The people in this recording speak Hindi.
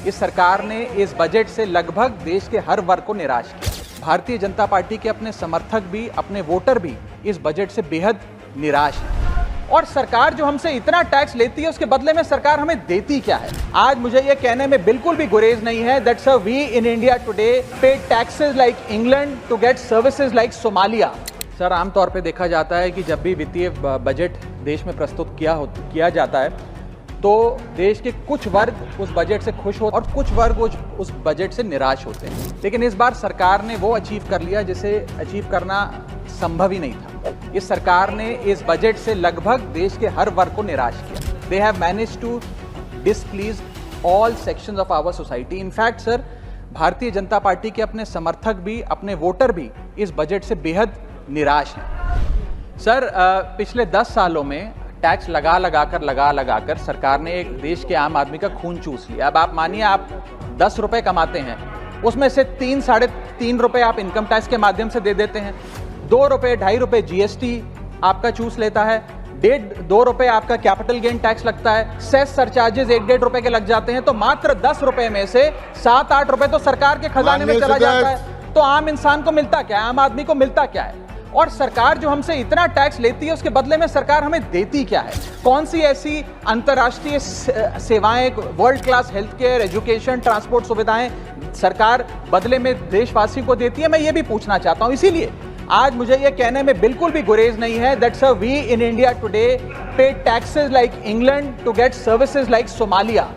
इस सरकार ने इस बजट से लगभग देश के हर वर्ग को निराश किया। भारतीय जनता पार्टी के अपने समर्थक भी, अपने वोटर भी इस बजट से बेहद निराश हैं। और सरकार जो हमसे इतना टैक्स लेती है, उसके बदले में सरकार हमें देती क्या है? आज मुझे ये कहने में बिल्कुल भी गुरेज नहीं है that sir we in India today pay taxes like England to get services like Somalia. Sir, आमतौर पे देखा जाता है कि जब भी वित्तीय बजट देश में प्रस्तुत किया जाता है तो देश के कुछ वर्ग उस बजट से खुश होते और कुछ वर्ग उस बजट से निराश होते हैं। लेकिन इस बार सरकार ने वो अचीव कर लिया जिसे अचीव करना संभव ही नहीं था। इस सरकार ने इस बजट से लगभग देश के हर वर्ग को निराश किया। They have managed to displease all sections of our society. In fact sir, Bharatiya Janata party के अपने समर्थक भी, अपने वोटर भी इस बजट से बेहद निराश हैं। सर, पिछले 10 सालों में टैक्स लगा लगा कर सरकार ने एक देश के आम आदमी का खून चूस लिया। अब आप मानिए, आप 10 रुपए कमाते हैं, उसमें से 3 साढ़े 3 रुपए आप इनकम टैक्स के माध्यम से दे देते हैं, 2 रुपए 2.5 रुपए जीएसटी आपका चूस लेता है, 1.5-2 रुपए आपका कैपिटल गेन टैक्स लगता है, सेस सरचार्जेस 1-1.5 रुपए के लग जाते हैं। तो मात्र 10 रुपए में से 7-8 रुपए तो सरकार के खजाने में चला जाता है। तो आम इंसान को मिलता क्या है? आम आदमी को मिलता क्या है? और सरकार जो हमसे इतना टैक्स लेती है, उसके बदले में सरकार हमें देती क्या है? कौन सी ऐसी अंतर्राष्ट्रीय सेवाएं, world class health care, education, transport सुविधाएं सरकार बदले में देशवासियों को देती है? मैं ये भी पूछना चाहता हूं। इसीलिए आज मुझे ये कहने में बिल्कुल भी गुरेज नहीं है that sir we in India today pay taxes like England to get services like Somalia.